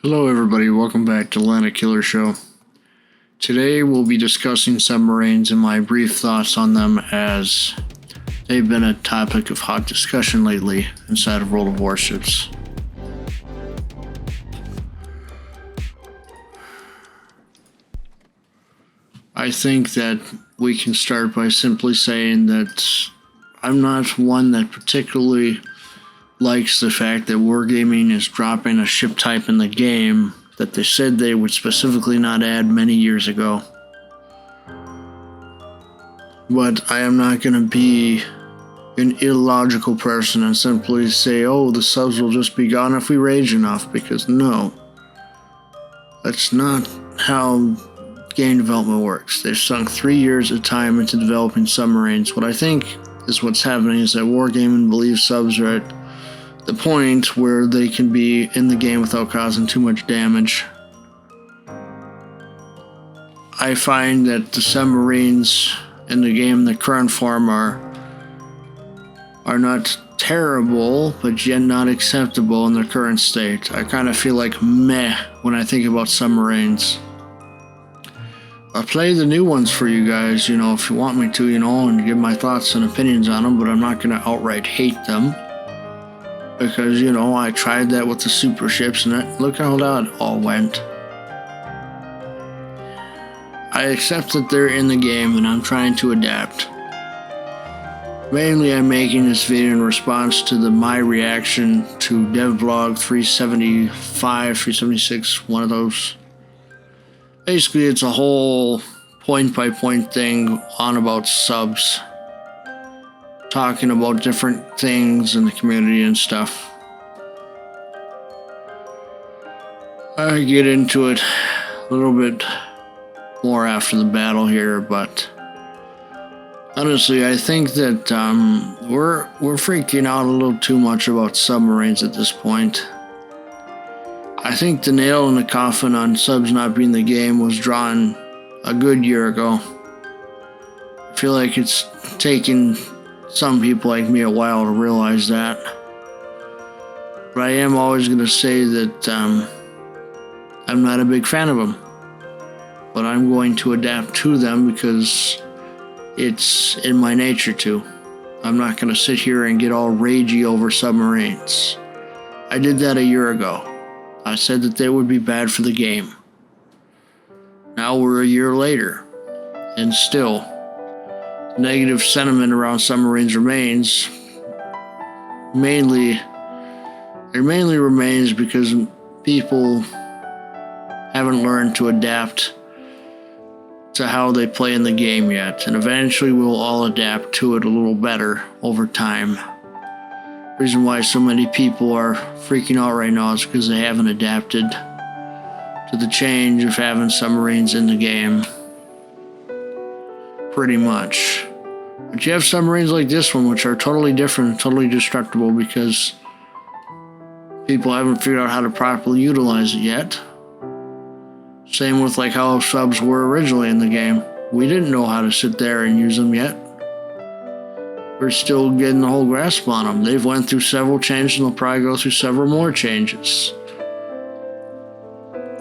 Hello everybody, welcome back to Landedkiller Show. Today we'll be discussing submarines and my brief thoughts on them, as they've been a topic of hot discussion lately inside of World of Warships. I think that we can start by simply saying that I'm not one that particularly likes the fact that wargaming is dropping a ship type in the game that they said they would specifically not add many years ago. But I am not going to be an illogical person and simply say, oh, the subs will just be gone if we rage enough, because no. That's not how game development works. They've sunk 3 years of time into developing submarines. What I think is what's happening is that wargaming believes subs are at the point where they can be in the game without causing too much damage. I find that the submarines in the game in the current form are not terrible, but yet not acceptable in their current state. I kind of feel like meh when I think about submarines. I'll play the new ones for you guys, if you want me to, and give my thoughts and opinions on them, but I'm not going to outright hate them. Because, I tried that with the super ships, and look how that all went. I accept that they're in the game, and I'm trying to adapt. Mainly, I'm making this video in response to my reaction to devblog 375, 376, one of those. Basically, it's a whole point-by-point thing on about subs. Talking about different things in the community and stuff. I get into it a little bit more after the battle here, but honestly, I think that we're freaking out a little too much about submarines at this point. I think the nail in the coffin on subs not being the game was drawn a good year ago. I feel like it's taken some people like me a while to realize that. But I am always going to say that I'm not a big fan of them. But I'm going to adapt to them because it's in my nature to. I'm not going to sit here and get all ragey over submarines. I did that a year ago. I said that they would be bad for the game. Now we're a year later, and still, negative sentiment around submarines remains. It mainly remains because people haven't learned to adapt to how they play in the game yet, and eventually we'll all adapt to it a little better over time. The reason why so many people are freaking out right now is because they haven't adapted to the change of having submarines in the game. Pretty much. But you have submarines like this one, which are totally different and totally destructible because people haven't figured out how to properly utilize it yet. Same with how subs were originally in the game. We didn't know how to sit there and use them yet. We're still getting the whole grasp on them. They've went through several changes and they'll probably go through several more changes.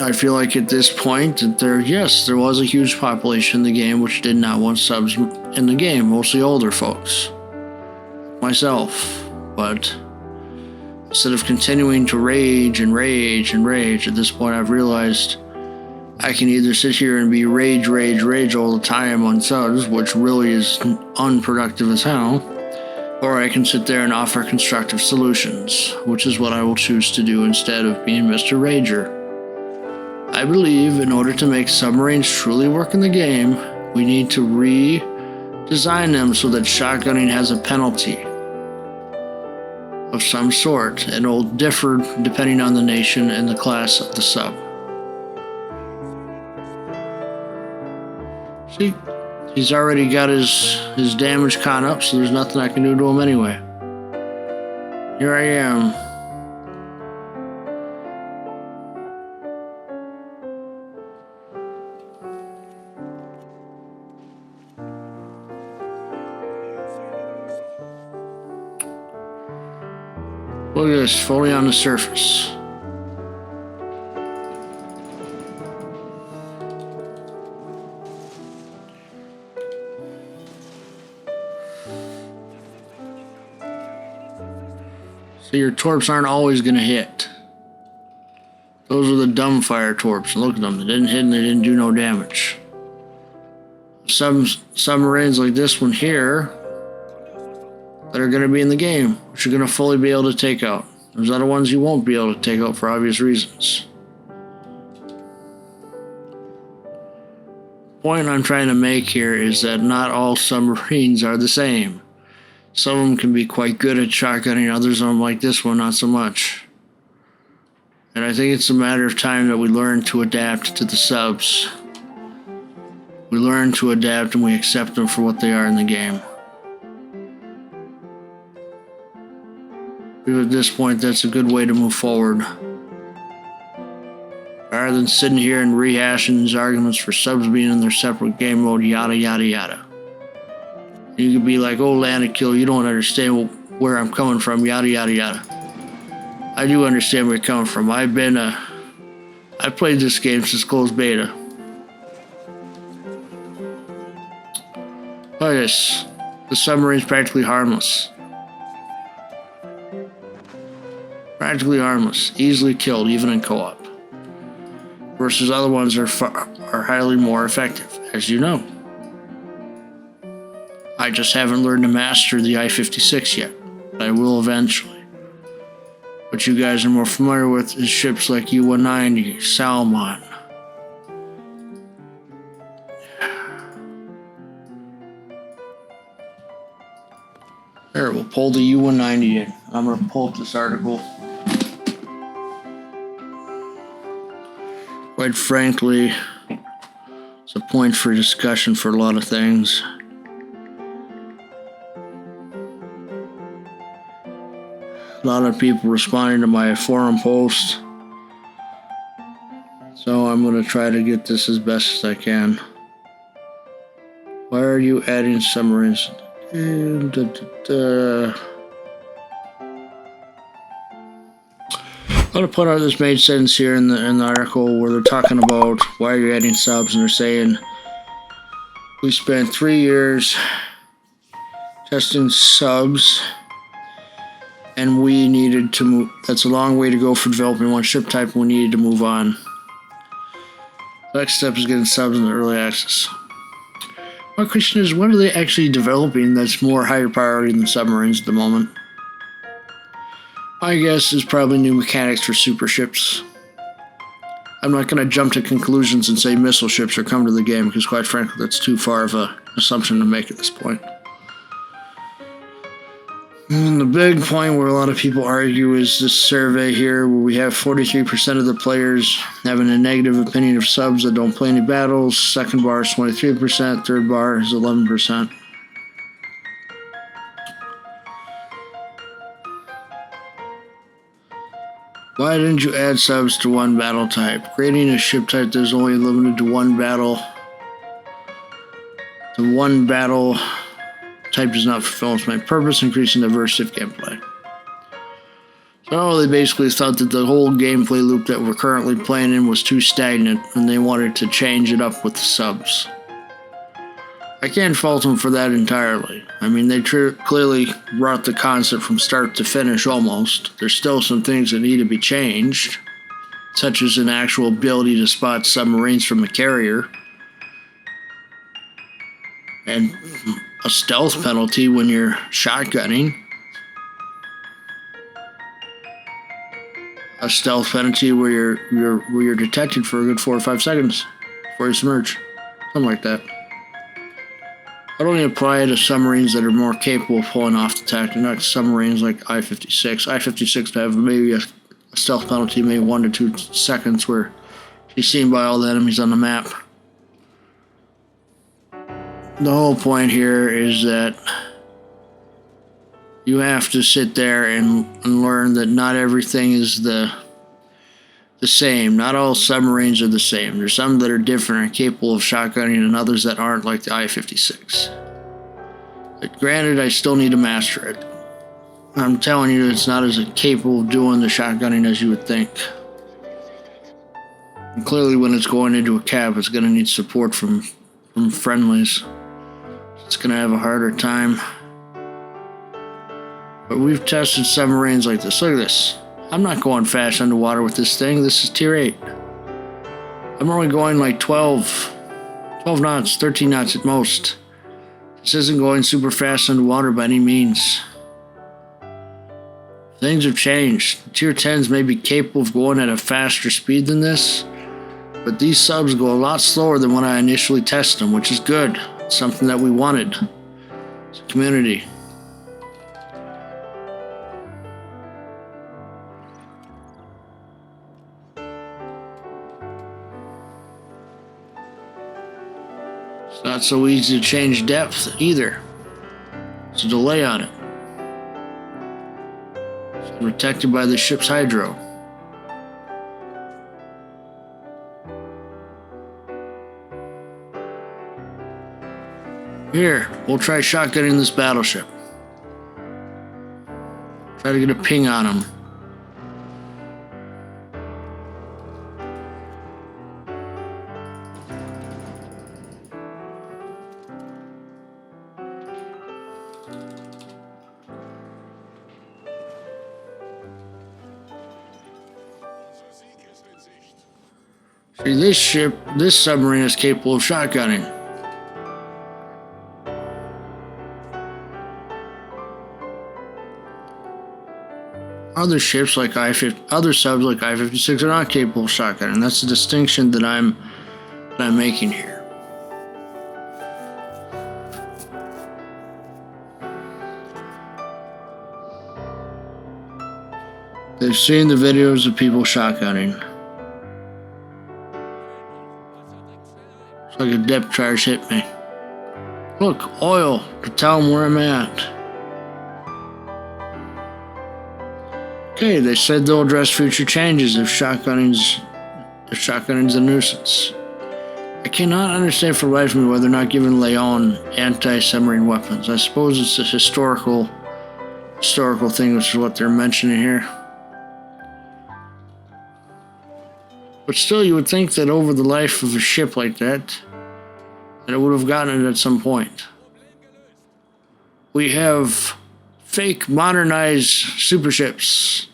I feel like at this point that there was a huge population in the game which did not want subs in the game, mostly older folks. Myself. But instead of continuing to rage and rage and rage, at this point I've realized I can either sit here and be rage all the time on subs, which really is unproductive as hell, or I can sit there and offer constructive solutions, which is what I will choose to do instead of being Mr. Rager. I believe in order to make submarines truly work in the game, we need to redesign them so that shotgunning has a penalty of some sort, and it will differ depending on the nation and the class of the sub. See, he's already got his damage con up, so there's nothing I can do to him anyway. Here I am. Look at this, fully on the surface. So your torps aren't always going to hit. Those are the dumbfire torps. Look at them. They didn't hit and they didn't do no damage. Some submarines like this one here that are going to be in the game, which you're going to fully be able to take out. There's other ones you won't be able to take out for obvious reasons. The point I'm trying to make here is that not all submarines are the same. Some of them can be quite good at shotgunning, others of them, like this one, not so much. And I think it's a matter of time that we learn to adapt to the subs. We learn to adapt and we accept them for what they are in the game. At this point, that's a good way to move forward. Rather than sitting here and rehashing these arguments for subs being in their separate game mode, yada yada yada. You could be like, oh, Landedkiller, you don't understand where I'm coming from, yada yada yada. I do understand where you're coming from. I've played this game since closed beta. Look at this. The submarine's practically harmless. Practically harmless. Easily killed, even in co-op. Versus other ones are highly more effective, as you know. I just haven't learned to master the I-56 yet. But I will eventually. What you guys are more familiar with is ships like U-190, Salmon. There, we'll pull the U-190 in. I'm going to pull up this article. Quite frankly, it's a point for discussion for a lot of things. A lot of people responding to my forum post. So I'm going to try to get this as best as I can. Why are you adding submarines? I'm going to put out this made sense here in the article where they're talking about why you're adding subs, and they're saying we spent 3 years testing subs and we needed to move. That's a long way to go for developing one ship type, and we needed to move on. The next step is getting subs in the early access. My question is, what are they actually developing that's more higher priority than submarines at the moment? My guess is probably new mechanics for super ships. I'm not going to jump to conclusions and say missile ships are coming to the game, because quite frankly that's too far of an assumption to make at this point. And the big point where a lot of people argue is this survey here, where we have 43% of the players having a negative opinion of subs that don't play any battles. Second bar is 23%, third bar is 11%. Why didn't you add subs to one battle type? Creating a ship type that's only limited to one battle. The one battle type does not fulfill its main purpose, increasing diversity of gameplay. So they basically thought that the whole gameplay loop that we're currently playing in was too stagnant, and they wanted to change it up with the subs. I can't fault them for that entirely. I mean, they clearly brought the concept from start to finish almost. There's still some things that need to be changed, such as an actual ability to spot submarines from a carrier, and a stealth penalty when you're shotgunning. A stealth penalty where you're detected for a good 4 or 5 seconds before you submerge. Something like that. I'd only apply it to submarines that are more capable of pulling off the tactic, not submarines like I-56. I-56 have maybe a stealth penalty, maybe 1 to 2 seconds, where she's seen by all the enemies on the map. The whole point here is that you have to sit there and learn that not everything is the same. Not all submarines are the same. There's some that are different and capable of shotgunning, and others that aren't, like the I-56. But granted, I still need to master it. I'm telling you, it's not as capable of doing the shotgunning as you would think. And clearly, when it's going into a cab, it's going to need support from friendlies. It's going to have a harder time. But we've tested submarines like this. Look at this. I'm not going fast underwater with this thing. This is tier 8. I'm only going like 12 knots, 13 knots at most. This isn't going super fast underwater by any means. Things have changed. Tier 10s may be capable of going at a faster speed than this, but these subs go a lot slower than when I initially tested them, which is good. It's something that we wanted as a community. It's not so easy to change depth either. There's a delay on it. It's protected by the ship's hydro. Here, we'll try shotgunning this battleship. Try to get a ping on him. See, this submarine is capable of shotgunning. Other ships like other subs like I-56 are not capable of shotgunning. That's the distinction that I'm making here. They've seen the videos of people shotgunning. It's like a depth charge hit me. Look, oil to tell them where I'm at. Okay, they said they'll address future changes if shotgunning's a nuisance. I cannot understand for the life of me why they're not giving Leon anti-submarine weapons. I suppose it's a historical thing, which is what they're mentioning here. But still, you would think that over the life of a ship like that it would have gotten it at some point. We have fake modernized super ships.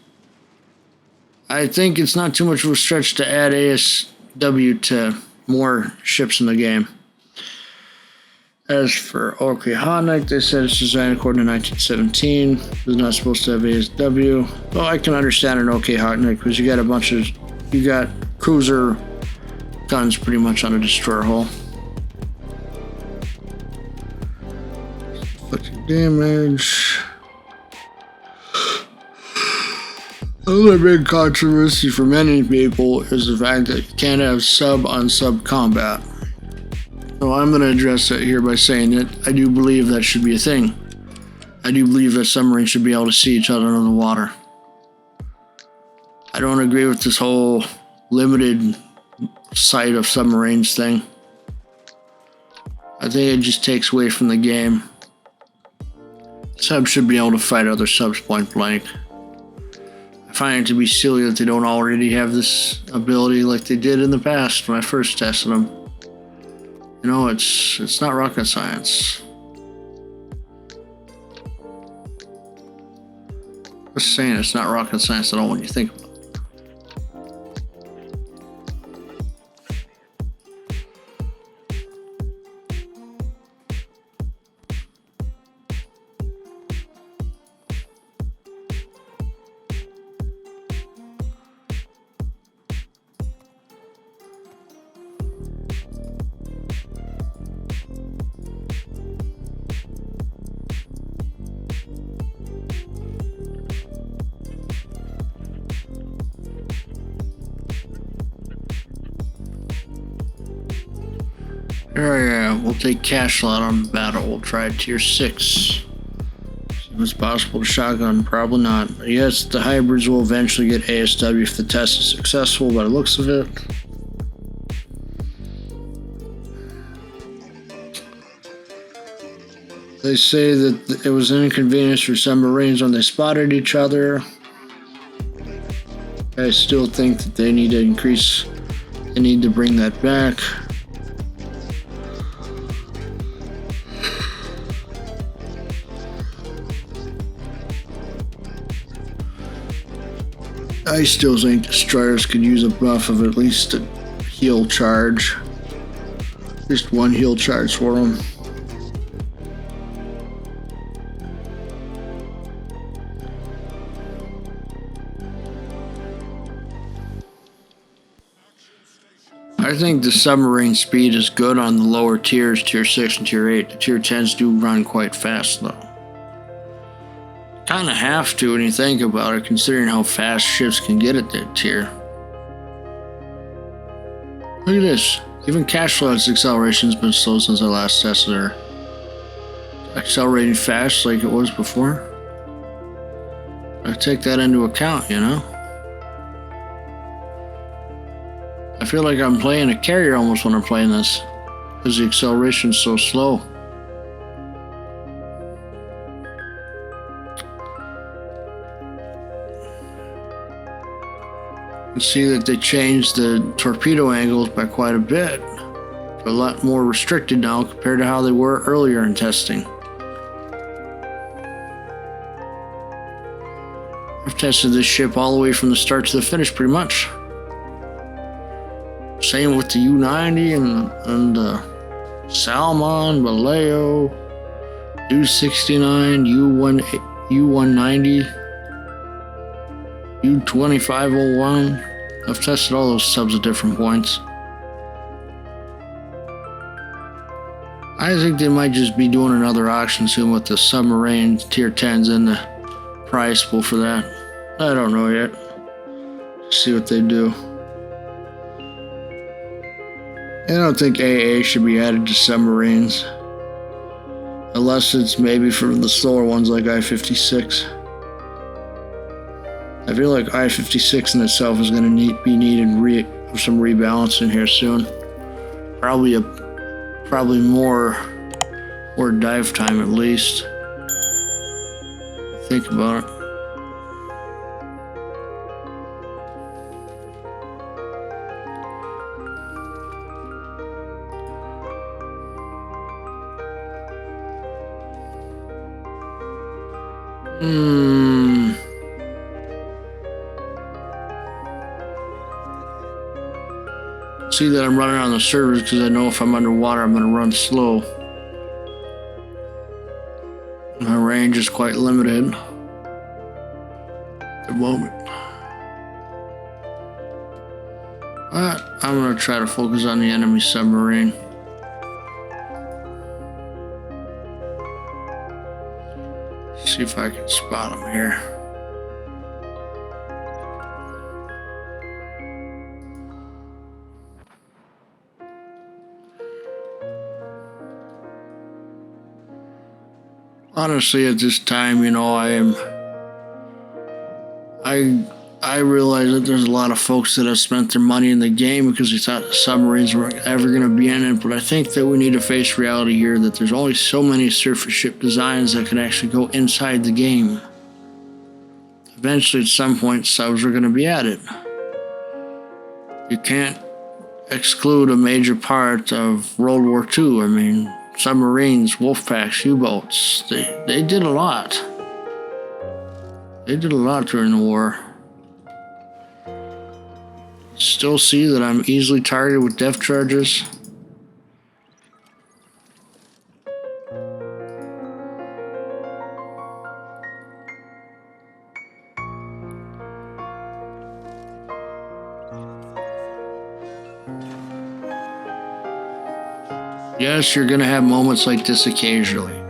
I think it's not too much of a stretch to add ASW to more ships in the game. As for Orchid, they said it's designed according to 1917. It's not supposed to have ASW. Well, I can understand an Orchid because you got cruiser guns pretty much on a destroyer hull. Fucking damage. Another big controversy for many people is the fact that you can't have sub-on-sub combat. So I'm going to address that here by saying that I do believe that should be a thing. I do believe that submarines should be able to see each other under the water. I don't agree with this whole limited sight of submarines thing. I think it just takes away from the game. Subs should be able to fight other subs point blank. I find it to be silly that they don't already have this ability like they did in the past when I first tested them. You know, it's not rocket science. Just saying, it's not rocket science at all when you think about it. We'll take cash slot on battle. We'll try tier 6. See if it's possible to shotgun. Probably not. Yes, the hybrids will eventually get ASW if the test is successful by the looks of it. They say that it was an inconvenience for submarines when they spotted each other. I still think that they need to bring that back. I still think destroyers could use a buff of at least a heal charge. Just one heal charge for them. I think the submarine speed is good on the lower tiers, tier 6 and tier 8. The tier 10s do run quite fast though. Kinda have to when you think about it, considering how fast ships can get at that tier. Look at this. Even cash flow's acceleration's been slow since I last tested her. Accelerating fast like it was before. I take that into account, you know? I feel like I'm playing a carrier almost when I'm playing this, because the acceleration's so slow. You can see that they changed the torpedo angles by quite a bit. They're a lot more restricted now compared to how they were earlier in testing. I've tested this ship all the way from the start to the finish pretty much. Same with the U-90 and Salmon, Vallejo, U-69, U-190, U-2501. I've tested all those subs at different points. I think they might just be doing another auction soon with the submarine tier 10s and the price pool for that. I don't know yet. See what they do. I don't think AA should be added to submarines. Unless it's maybe for the slower ones like I-56. I feel like I-56 in itself is going to be needed some rebalancing here soon. Probably more dive time at least. Think about it. See that I'm running on the servers because I know if I'm underwater I'm going to run slow. My range is quite limited at the moment. But I'm going to try to focus on the enemy submarine. See if I can spot him here. Honestly, at this time, you know, I realize that there's a lot of folks that have spent their money in the game because they thought the submarines weren't ever going to be in it, but I think that we need to face reality here that there's only so many surface ship designs that can actually go inside the game. Eventually, at some point, subs are going to be added. You can't exclude a major part of World War II. I mean, submarines, wolf packs, U-boats, they did a lot. They did a lot during the war. Still see that I'm easily targeted with depth charges. Yes, you're going to have moments like this occasionally.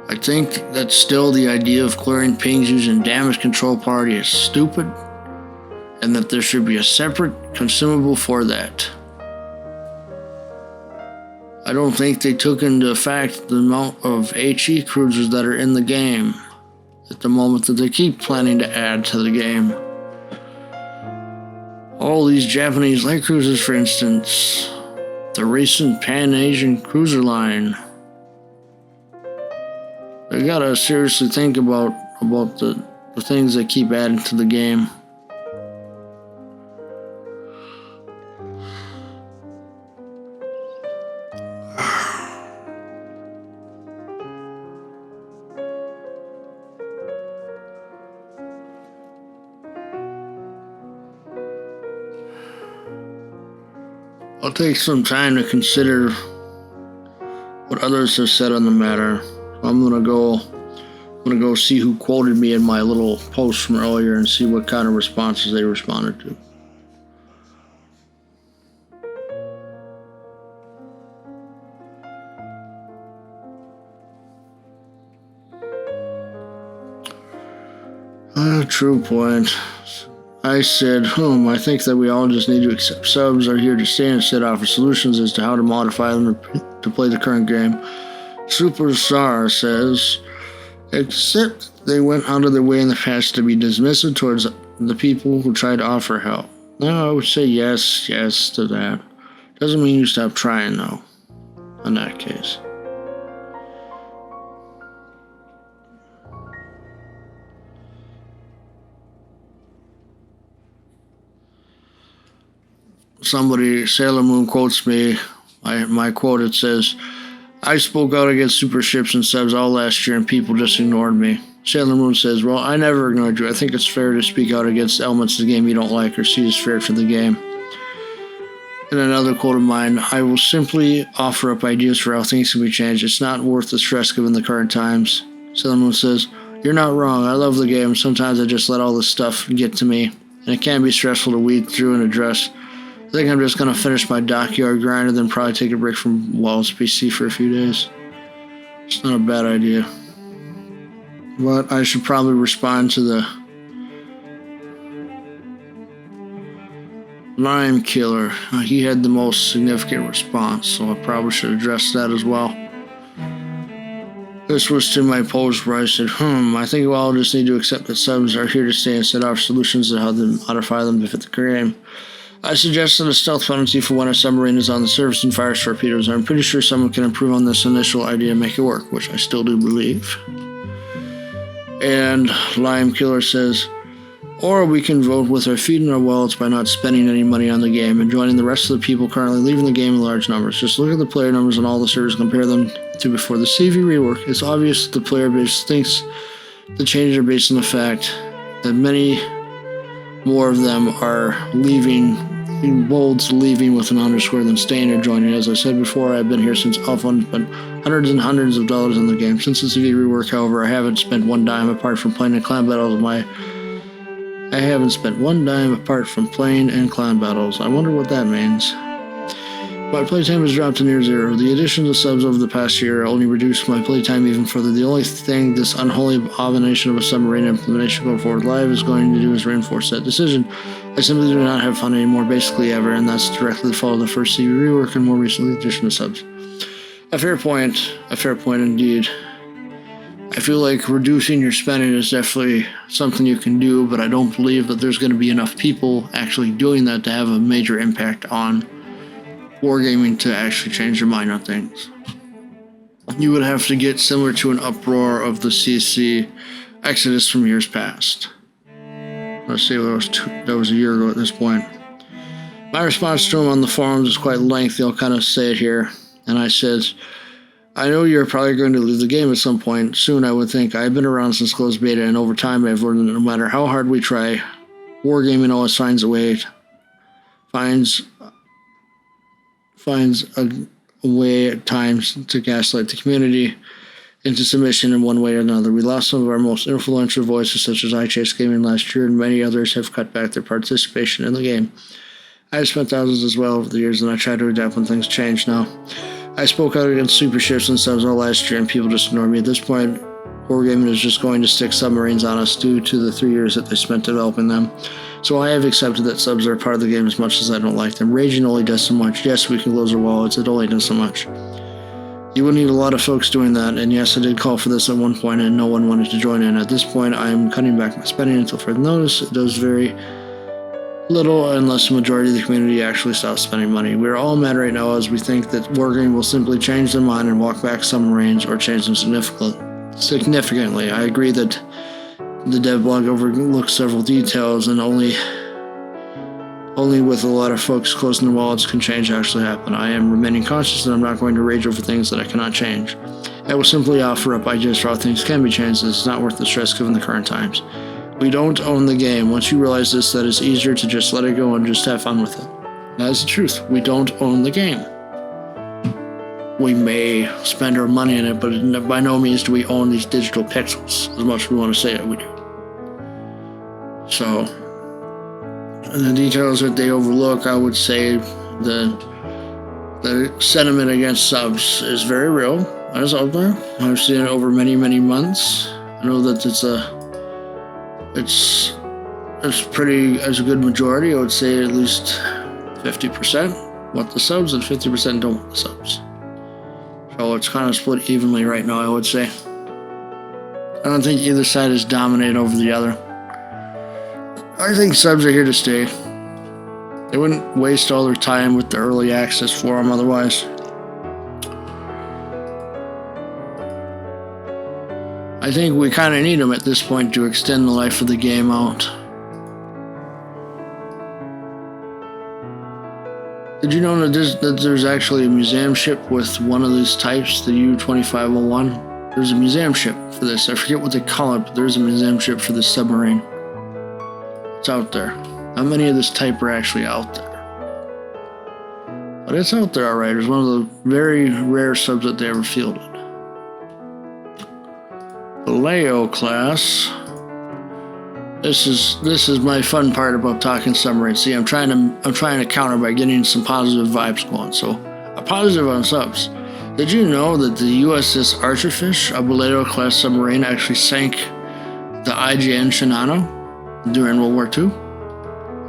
I think that still the idea of clearing pings using damage control party is stupid, and that there should be a separate consumable for that. I don't think they took into effect the amount of HE cruisers that are in the game at the moment that they keep planning to add to the game. All these Japanese light cruisers, for instance, the recent Pan-Asian cruiser line. They gotta seriously think about the things they keep adding to the game. I'll take some time to consider what others have said on the matter. I'm gonna go see who quoted me in my little post from earlier and see what kind of responses they responded to. True point. I said, I think that we all just need to accept subs are here to stay and instead offer solutions as to how to modify them to play the current game. Superstar says, except they went out of their way in the past to be dismissive towards the people who tried to offer help. No, I would say yes to that. Doesn't mean you stop trying, though, in that case. Somebody, Sailor Moon, quotes me. My quote, it says, I spoke out against super ships and subs all last year and people just ignored me. Sailor Moon says, well, I never ignored you. I think it's fair to speak out against elements of the game you don't like or see as fair for the game. And another quote of mine, I will simply offer up ideas for how things can be changed. It's not worth the stress given the current times. Sailor Moon says, you're not wrong. I love the game. Sometimes I just let all this stuff get to me. And it can be stressful to weed through and address. I think I'm just going to finish my dockyard grind and then probably take a break from Wallace PC for a few days. It's not a bad idea. But I should probably respond to the Landedkiller. He had the most significant response, so I probably should address that as well. This was to my post where I said, I think we all just need to accept that subs are here to stay and set off solutions to how to modify them to fit the game. I suggested a stealth penalty for when a submarine is on the surface and fires torpedoes. I'm pretty sure someone can improve on this initial idea and make it work, which I still do believe. And Landedkiller says, or we can vote with our feet in our wallets by not spending any money on the game and joining the rest of the people currently leaving the game in large numbers. Just look at the player numbers on all the servers and compare them to before the CV rework. It's obvious the player base thinks the changes are based on the fact that many more of them are leaving, in bolds, leaving with an underscore than staying or joining. As I said before, I've been here since Alpha and spent hundreds and hundreds of dollars on the game. Since the CV rework, however, I haven't spent one dime apart from playing in clan battles. I haven't spent one dime apart from playing in clan battles. I wonder what that means. My playtime has dropped to near zero. The addition of subs over the past year only reduced my playtime even further. The only thing this unholy abomination of a submarine implementation going forward live is going to do is reinforce that decision. I simply do not have fun anymore, basically ever, and that's directly the fault of the first CV rework and more recently the addition of subs. A fair point indeed. I feel like reducing your spending is definitely something you can do, but I don't believe that there's going to be enough people actually doing that to have a major impact on wargaming to actually change your mind on things. You would have to get similar to an uproar of the CC exodus from years past. Let's see, that was a year ago at this point. My response to him on the forums is quite lengthy. I'll kind of say it here. And I said, I know you're probably going to leave the game at some point soon, I would think. I've been around since closed beta, and over time I've learned that no matter how hard we try, wargaming always finds a way, finds a way at times to gaslight the community into submission in one way or another. We lost some of our most influential voices, such as iChase Gaming last year, and many others have cut back their participation in the game. I have spent thousands as well over the years, and I try to adapt when things change now. I spoke out against super ships and subs all last year, and people just ignored me. At this point, wargaming is just going to stick submarines on us due to the 3 years that they spent developing them. So I have accepted that subs are part of the game as much as I don't like them. Raging only does so much. Yes, we can close our wallets. It only does so much. You would need a lot of folks doing that, and yes, I did call for this at one point, and no one wanted to join in. At this point, I am cutting back my spending until further notice. It does very little unless the majority of the community actually stops spending money. We're all mad right now as we think that wargaming will simply change their mind and walk back submarines or change them significantly. I agree that the dev blog overlooks several details, and only with a lot of folks closing their wallets can change actually happen. I am remaining conscious that I'm not going to rage over things that I cannot change. I will simply offer up ideas for how things can be changed. It's not worth the stress given the current times. We don't own the game. Once you realize this, that it's easier to just let it go and just have fun with it. That's the truth. We don't own the game. We may spend our money in it, but by no means do we own these digital pixels as much as we want to say that we do. So, the details that they overlook, I would say the sentiment against subs is very real. It's out there. I've seen it over many, many months. I know that it's a good majority. I would say at least 50% want the subs and 50% don't want the subs. So it's kind of split evenly right now, I would say. I don't think either side is dominated over the other. I think subs are here to stay. They wouldn't waste all their time with the early access for them otherwise. I think we kind of need them at this point to extend the life of the game out. Did you know that there's actually a museum ship with one of these types, the U-2501? There's a museum ship for this. I forget what they call it, but there's a museum ship for this submarine. It's out there. Not many of this type are actually out there. But it's out there, alright. It's one of the very rare subs that they ever fielded. The Leo class. This is my fun part about talking submarines. See, I'm trying to counter by getting some positive vibes going. So, a positive on subs. Did you know that the USS Archerfish, a Vallejo class submarine, actually sank the IJN Shinano during World War II?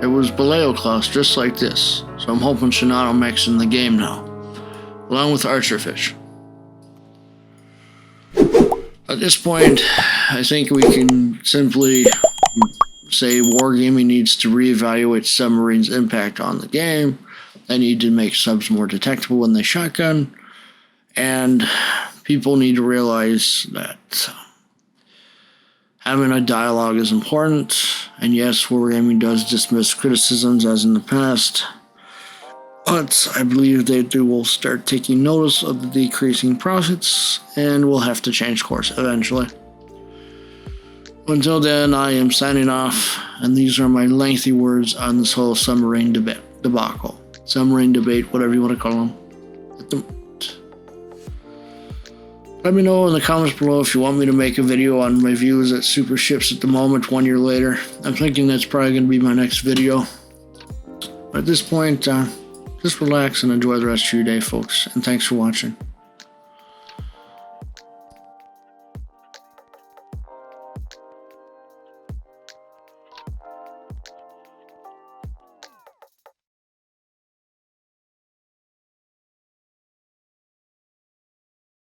It was Vallejo class, just like this. So I'm hoping Shinano makes in the game now, along with Archerfish. At this point, I think we can simply say Wargaming needs to reevaluate submarines' impact on the game. They need to make subs more detectable when they shotgun. And people need to realize that having a dialogue is important. And yes, Wargaming does dismiss criticisms as in the past. But I believe they will start taking notice of the decreasing profits and will have to change course eventually. Until then, I am signing off, and these are my lengthy words on this whole submarine debacle. Submarine debate, whatever you want to call them. Let me know in the comments below if you want me to make a video on my views at super ships at the moment 1 year later. I'm thinking that's probably going to be my next video. But at this point, just relax and enjoy the rest of your day, folks. And thanks for watching.